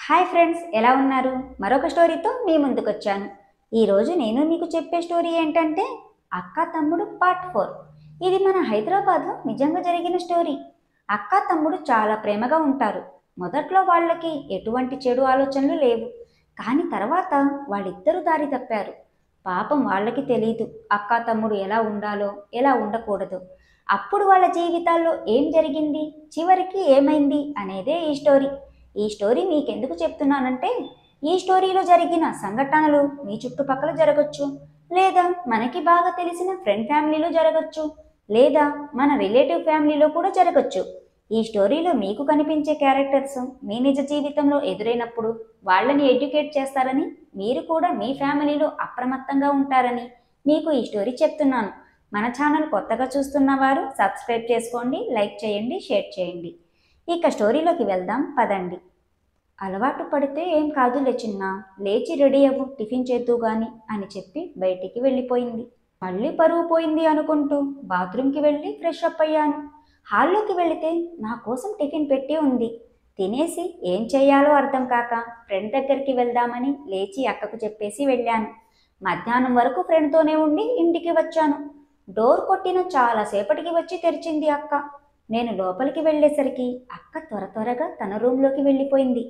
Hi friends, ఎలా ఉన్నారు? మరొక స్టోరీతో మీ ముందుకొచ్చాను. ఈరోజు నేను మీకు చెప్పే స్టోరీ ఏంటంటే అక్క తమ్ముడు పార్ట్ 4. ఇది మన హైదరాబాద్లో నిజంగా జరిగిన స్టోరీ. అక్క తమ్ముడు చాలా ప్రేమగా ఉంటారు. మొదట్లో వాళ్ళకి ఎటువంటి చెడు ఆలోచనలు లేవు. కానీ తర్వాత వాళ్ళిద్దరూ దారి తప్పారు. పాపం వాళ్ళకి తెలీదు అక్క తమ్ముడు ఎలా ఉండాలో, ఎలా ఉండకూడదో. అప్పుడు వాళ్ళ జీవితాల్లో ఏం జరిగింది, చివరికి ఏమైంది అనేదే ఈ స్టోరీ మీకెందుకు చెప్తున్నానంటే ఈ స్టోరీలో జరిగిన సంఘటనలు మీ చుట్టుపక్కల జరగచ్చు, లేదా మనకి బాగా తెలిసిన ఫ్రెండ్ ఫ్యామిలీలో జరగచ్చు, లేదా మన రిలేటివ్ ఫ్యామిలీలో కూడా జరగచ్చు. ఈ స్టోరీలో మీకు కనిపించే క్యారెక్టర్స్ మీ నిజ జీవితంలో ఎదురైనప్పుడు వాళ్ళని ఎడ్యుకేట్ చేస్తారని, మీరు కూడా మీ ఫ్యామిలీలో అప్రమత్తంగా ఉంటారని మీకు ఈ స్టోరీ చెప్తున్నాను. మన ఛానల్ కొత్తగా చూస్తున్న వారు సబ్స్క్రైబ్ చేసుకోండి, లైక్ చేయండి, షేర్ చేయండి. ఇక స్టోరీలోకి వెళ్దాం పదండి. అలవాటు పడితే ఏం కాదులే చిన్న, లేచి రెడీ అవ్వు, టిఫిన్ చేద్దు గాని అని చెప్పి బయటికి వెళ్ళిపోయింది. మళ్ళీ పరువు పోయింది అనుకుంటూ బాత్రూంకి వెళ్ళి ఫ్రెష్ అప్ అయ్యాను. హాల్లోకి వెళితే నా కోసం టిఫిన్ పెట్టి ఉంది. తినేసి ఏం చేయాలో అర్థం కాక ఫ్రెండ్ దగ్గరికి వెళ్దామని లేచి అక్కకు చెప్పేసి వెళ్ళాను. మధ్యాహ్నం వరకు ఫ్రెండ్తోనే ఉండి ఇంటికి వచ్చాను. డోర్ కొట్టిన చాలాసేపటికి వచ్చి తెరిచింది అక్క. నేను లోపలికి వెళ్ళేసరికి అక్క త్వరగా తన రూంలోకి వెళ్ళిపోయింది.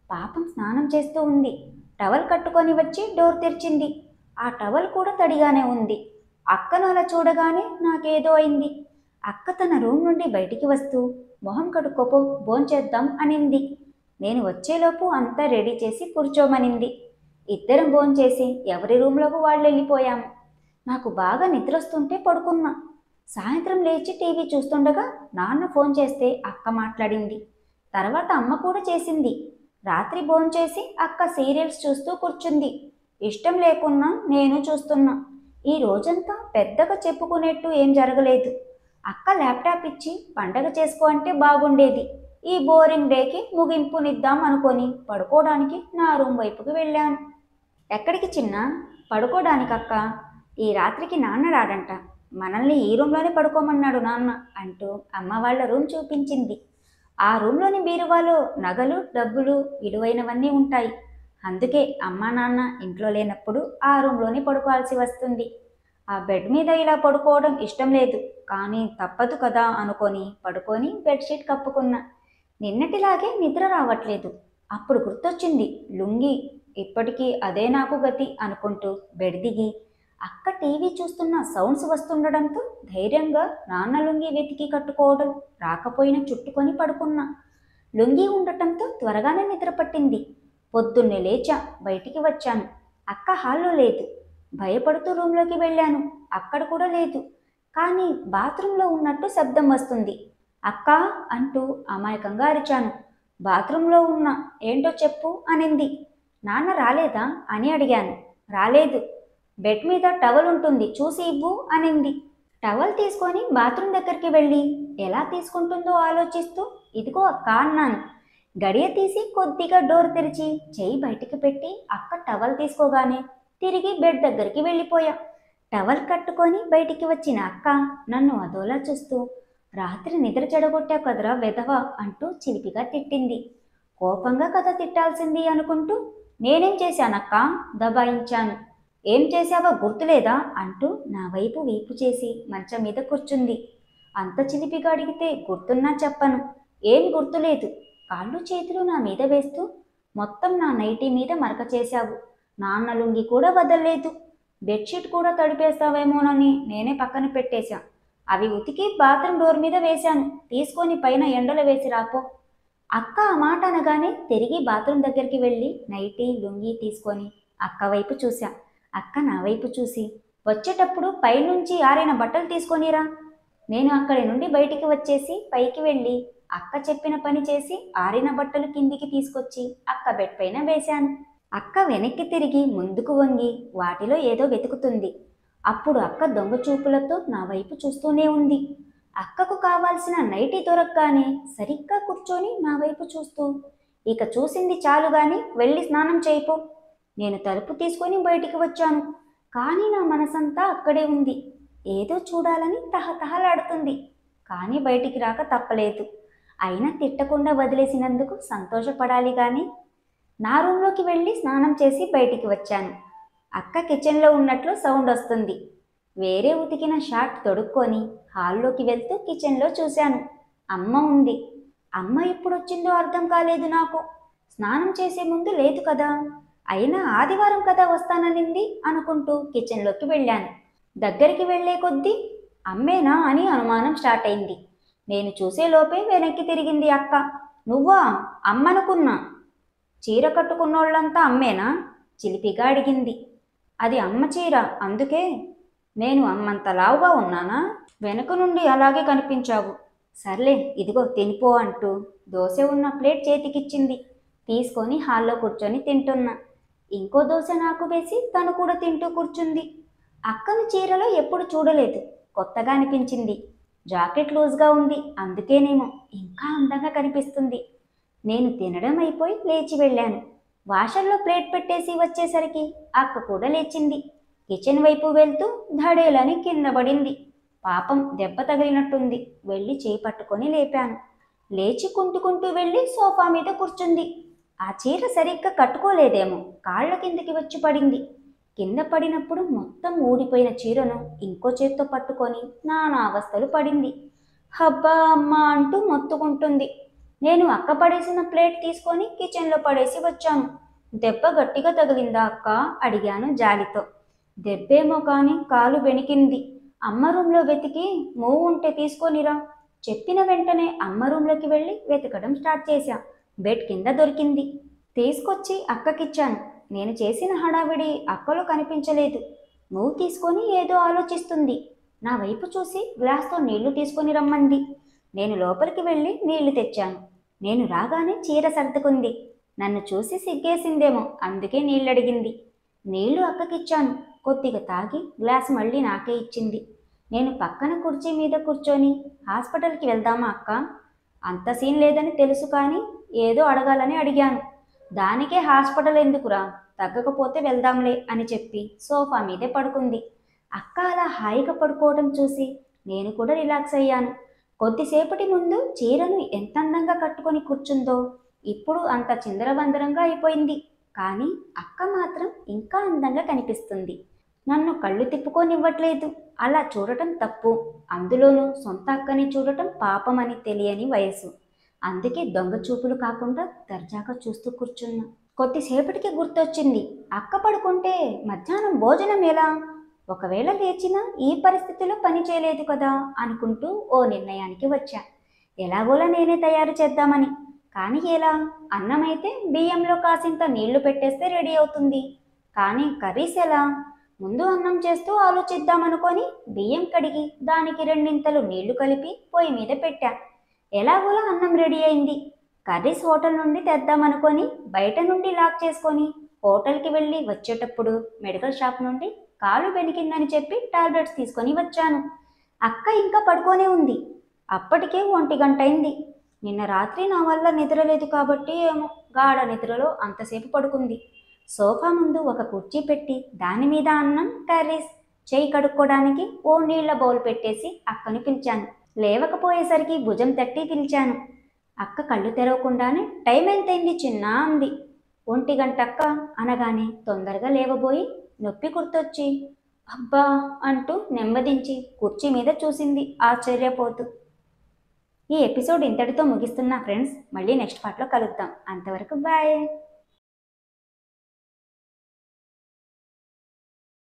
పాపం స్నానం చేస్తూ ఉంది. టవల్ కట్టుకొని వచ్చి డోర్ తెరిచింది. ఆ టవల్ కూడా తడిగానే ఉంది. అక్కను అలా చూడగానే నాకేదో అయింది. అక్క తన రూమ్ నుండి బయటికి వస్తూ మొహం కడుక్కోపో, భోంచేద్దాం అనింది. నేను వచ్చేలోపు అంతా రెడీ చేసి కూర్చోమనింది. ఇద్దరం భోంచేసి ఎవరి రూమ్లోకి వాళ్ళు వెళ్ళిపోయాము. నాకు బాగా నిద్రొస్తుంటే పడుకున్నా. సాయంత్రం లేచి టీవీ చూస్తుండగా నాన్న ఫోన్ చేస్తే అక్క మాట్లాడింది. తర్వాత అమ్మ కూడా చేసింది. రాత్రి భోంచేసి అక్క సీరియల్స్ చూస్తూ కూర్చుంది. ఇష్టం లేకున్నా నేను చూస్తున్నా. ఈ రోజంతా పెద్దగా చెప్పుకునేట్టు ఏం జరగలేదు. అక్క ల్యాప్టాప్ ఇచ్చి పండగ చేసుకో అంటే బాగుండేది. ఈ బోరింగ్ డేకి ముగింపునిద్దాం అనుకొని పడుకోవడానికి నా రూమ్ వైపుకి వెళ్ళాను. ఎక్కడికి చిన్న? పడుకోవడానికక్క. ఈ రాత్రికి నాన్న రాడంట. మనల్ని ఈ రూమ్లోనే పడుకోమన్నాడు నాన్న అంటూ అమ్మ వాళ్ళ రూమ్ చూపించింది. ఆ రూమ్లోని బీరువాలో నగలు, డబ్బులు, విలువైనవన్నీ ఉంటాయి. అందుకే అమ్మా నాన్న ఇంట్లో లేనప్పుడు ఆ రూమ్లోనే పడుకోవాల్సి వస్తుంది. ఆ బెడ్ మీద ఇలా పడుకోవడం ఇష్టం లేదు, కానీ తప్పదు కదా అనుకొని పడుకొని బెడ్షీట్ కప్పుకున్నా. నిన్నటిలాగే నిద్ర రావట్లేదు. అప్పుడు గుర్తొచ్చింది లుంగి. ఇప్పటికీ అదే నాకు గతి అనుకుంటూ బెడ్ దిగి అక్క టీవీ చూస్తున్న సౌండ్స్ వస్తుండడంతో ధైర్యంగా నాన్న లుంగి వెతికి కట్టుకోవడం రాకపోయినా చుట్టుకొని పడుకున్నా. లుంగి ఉండటంతో త్వరగానే నిద్ర పట్టింది. పొద్దున్నే లేచా, బయటికి వచ్చాను. అక్క హాల్లో లేదు. భయపడుతూ రూంలోకి వెళ్ళాను. అక్కడ కూడా లేదు. కానీ బాత్రూంలో ఉన్నట్టు శబ్దం వస్తుంది. అక్క అంటూ అమాయకంగా అరిచాను. బాత్రూంలో ఉన్నా, ఏంటో చెప్పు అనింది. నాన్న రాలేదా అని అడిగాను. రాలేదు. బెడ్ మీద టవల్ ఉంటుంది, చూసి ఇవ్వు అనింది. టవల్ తీసుకొని బాత్రూమ్ దగ్గరికి వెళ్ళి ఎలా తీసుకుంటుందో ఆలోచిస్తూ ఇదిగో అక్క అన్నాను. గడియ తీసి కొద్దిగా డోర్ తెరిచి చెయ్యి బయటికి పెట్టి అక్క టవల్ తీసుకోగానే తిరిగి బెడ్ దగ్గరికి వెళ్ళిపోయా. టవల్ కట్టుకొని బయటికి వచ్చిన అక్క నన్ను అదోలా చూస్తూ రాత్రి నిద్ర చెడగొట్టా కదరా వెధవ అంటూ చిలిపిగా తిట్టింది. కోపంగా కథ తిట్టాల్సింది అనుకుంటూ నేనేం చేశానక్క దబాయించాను. ఏం చేశావో గుర్తులేదా అంటూ నా వైపు వీపు చేసి మంచం మీద కూర్చుంది. అంత చిలిపిగా అడిగితే గుర్తున్నా చెప్పను. ఏం గుర్తులేదు. కాళ్ళు చేతులు నా మీద వేస్తూ మొత్తం నా నైటీ మీద మరక చేశావు. నాన్న లుంగి కూడా వదలలేదు. బెడ్షీట్ కూడా తడిపేస్తావేమోనని నేనే పక్కన పెట్టేశా. అవి ఉతికి బాత్రూమ్ డోర్ మీద వేశాను. తీసుకొని పైన ఎండలో వేసి రాపో. అక్క ఆ మాట అనగానే తిరిగి బాత్రూమ్ దగ్గరికి వెళ్ళి నైటీ లుంగి తీసుకొని అక్క వైపు చూశా. అక్క నా వైపు చూసి వచ్చేటప్పుడు పైనుంచి ఆరిన బట్టలు తీసుకొనిరా. నేను అక్కడి నుండి బయటికి వచ్చేసి పైకి వెళ్ళి అక్క చెప్పిన పని చేసి ఆరిన బట్టలు కిందికి తీసుకొచ్చి అక్క బెడ్ పైన వేశాను. అక్క వెనక్కి తిరిగి ముందుకు వంగి వాటిలో ఏదో వెతుకుతుంది. అప్పుడు అక్క దొంగ చూపులతో నా వైపు చూస్తూనే ఉంది. అక్కకు కావాల్సిన నైటీ దొరకగానే సరిగ్గా కూర్చొని నా వైపు చూస్తూ ఇక చూసింది చాలు గాని వెళ్ళి స్నానం చేయిపో. నేను తలుపు తీసుకొని బయటికి వచ్చాను. కానీ నా మనసంతా అక్కడే ఉంది. ఏదో చూడాలని తహతహలాడుతుంది. కానీ బయటికి రాక తప్పలేదు. అయినా తిట్టకుండా వదిలేసినందుకు సంతోషపడాలి కానీ నా రూమ్లోకి వెళ్ళి స్నానం చేసి బయటికి వచ్చాను. అక్క కిచెన్లో ఉన్నట్లు సౌండ్ వస్తుంది. వేరే ఉతికిన షర్ట్ తొడుక్కొని హాల్లోకి వెళ్తూ కిచెన్లో చూశాను. అమ్మ ఉంది. అమ్మ ఎప్పుడొచ్చిందో అర్థం కాలేదు నాకు. స్నానం చేసే ముందు లేదు కదా, అయినా ఆదివారం కదా వస్తాననింది అనుకుంటూ కిచెన్లోకి వెళ్ళాను. దగ్గరికి వెళ్లే కొద్దీ అమ్మేనా అని అనుమానం స్టార్ట్ అయింది. నేను చూసేలోపే వెనక్కి తిరిగింది అక్క. నువ్వా? అమ్మనుకున్నా. చీర కట్టుకున్నోళ్ళంతా అమ్మేనా? చిలిపిగా అడిగింది. అది అమ్మ చీర, అందుకే. నేను అమ్మంత లావుగా ఉన్నానా? వెనుక నుండి అలాగే కనిపించావు. సర్లే, ఇదిగో తినిపో అంటూ దోశ ఉన్న ప్లేట్ చేతికిచ్చింది. తీసుకొని హాల్లో కూర్చొని తింటున్నా. ఇంకో దోశ నాకు వేసి తను కూడా తింటూ కూర్చుంది. అక్కను చీరలో ఎప్పుడు చూడలేదు, కొత్తగా అనిపించింది. జాకెట్ లూజ్గా ఉంది, అందుకేనేమో ఇంకా అందంగా కనిపిస్తుంది. నేను తినడం అయిపోయి లేచి వెళ్ళాను. వాషర్లో ప్లేట్ పెట్టేసి వచ్చేసరికి అక్క కూడా లేచింది. కిచెన్ వైపు వెళ్తూ ధడేలని కింద పడింది. పాపం దెబ్బ తగిలినట్టుంది. వెళ్ళి చేయి పట్టుకొని లేపాను. లేచి కుంటుకుంటూ వెళ్ళి సోఫా మీద కూర్చుంది. ఆ చీర సరిగ్గా కట్టుకోలేదేమో, కాళ్ళ కిందకి వచ్చి పడింది. కింద పడినప్పుడు మొత్తం ఊడిపోయిన చీరను ఇంకో చేత్తో పట్టుకొని నానా అవస్థలు పడింది. హబ్బా అమ్మా అంటూ మొత్తుకుంటుంది. నేను అక్క పడేసిన ప్లేట్ తీసుకొని కిచెన్లో పడేసి వచ్చాను. దెబ్బ గట్టిగా తగిలిందా అక్క? అడిగాను జాలితో. దెబ్బేమో కానీ కాలు బెణికింది. అమ్మ రూమ్లో వెతికి మూవ్ ఉంటే తీసుకొనిరా. చెప్పిన వెంటనే అమ్మ రూమ్లోకి వెళ్ళి వెతకడం స్టార్ట్ చేశా. బెడ్ కింద దొరికింది. తీసుకొచ్చి అక్కకిచ్చాను. నేను చేసిన హడావిడి అక్కలో కనిపించలేదు. మూవ్ తీసుకొని ఏదో ఆలోచిస్తుంది. నా వైపు చూసి గ్లాస్తో నీళ్లు తీసుకొని రమ్మంది. నేను లోపలికి వెళ్ళి నీళ్లు తెచ్చాను. నేను రాగానే చీర సర్దుకుంది. నన్ను చూసి సిగ్గేసిందేమో, అందుకే నీళ్ళడిగింది. నీళ్లు అక్కకిచ్చాను. కొద్దిగా తాగి గ్లాస్ మళ్ళీ నాకే ఇచ్చింది. నేను పక్కన కుర్చీ మీద కూర్చొని హాస్పిటల్కి వెళ్దామా అక్క? అంత సీన్ లేదని తెలుసు కానీ ఏదో అడగాలని అడిగాను. దానికే హాస్పిటల్ ఎందుకురా, తగ్గకపోతే వెళ్దాంలే అని చెప్పి సోఫా మీదే పడుకుంది. అక్క అలా హాయిగా పడుకోవడం చూసి నేను కూడా రిలాక్స్ అయ్యాను. కొద్దిసేపటి ముందు చీరను ఎంత అందంగా కట్టుకొని కూర్చుందో ఇప్పుడు అంత చిందరవందరంగా అయిపోయింది. కానీ అక్క మాత్రం ఇంకా అందంగా కనిపిస్తుంది. నన్ను కళ్ళు తిప్పుకోనివ్వట్లేదు. అలా చూడటం తప్పు. అందులోనూ సొంత అక్కని చూడటం పాపమని తెలియని వయసు. అందుకే దొంగ చూపులు కాకుండా దర్జాగా చూస్తూ కూర్చున్నా. కొద్దిసేపటికి గుర్తొచ్చింది, అక్క పడుకుంటే మధ్యాహ్నం భోజనం ఎలా? ఒకవేళ లేచినా ఈ పరిస్థితిలో పని చేయలేదు కదా అనుకుంటూ ఓ నిర్ణయానికి వచ్చా. ఎలాగోలా నేనే తయారు చేద్దామని. కానీ ఎలా? అన్నమైతే బియ్యంలో కాసింత నీళ్లు పెట్టేస్తే రెడీ అవుతుంది. కానీ కర్రీస్ ఎలా? ముందు అన్నం చేస్తూ ఆలోచిద్దామనుకొని బియ్యం కడిగి దానికి రెండింతలు నీళ్లు కలిపి పొయ్యి మీద పెట్టా. ఎలాగోలా అన్నం రెడీ అయింది. కర్రీస్ హోటల్ నుండి తెద్దామనుకొని బయట నుండి లాక్ చేసుకొని హోటల్కి వెళ్ళి వచ్చేటప్పుడు మెడికల్ షాప్ నుండి కాలు బెనికిందని చెప్పి టాబ్లెట్స్ తీసుకొని వచ్చాను. అక్క ఇంకా పడుకోనే ఉంది. అప్పటికే 1 గంట అయింది. నిన్న రాత్రి నా వల్ల నిద్రలేదు కాబట్టి ఏమో గాఢ నిద్రలో అంతసేపు పడుకుంది. సోఫా ముందు ఒక కుర్చీ పెట్టి దాని మీద అన్నం, కర్రీస్, చేయి కడుక్కోవడానికి ఓ నీళ్ల బౌల్ పెట్టేసి అక్కని పిలిచాను. లేవకపోయేసరికి భుజం తట్టి పిలిచాను. అక్క కళ్ళు తెరవకుండానే టైం ఎంతైంది చిన్నా అంది. 1 గంట అక్క అనగానే తొందరగా లేవబోయి నొప్పి గుర్తొచ్చి అబ్బా అంటూ నెమ్మదించి కుర్చీ మీద చూసింది ఆశ్చర్యపోతూ. ఈ ఎపిసోడ్ ఇంతటితో ముగిస్తున్నా ఫ్రెండ్స్. మళ్ళీ నెక్స్ట్ పార్ట్లో కలుద్దాం. అంతవరకు బాయ్.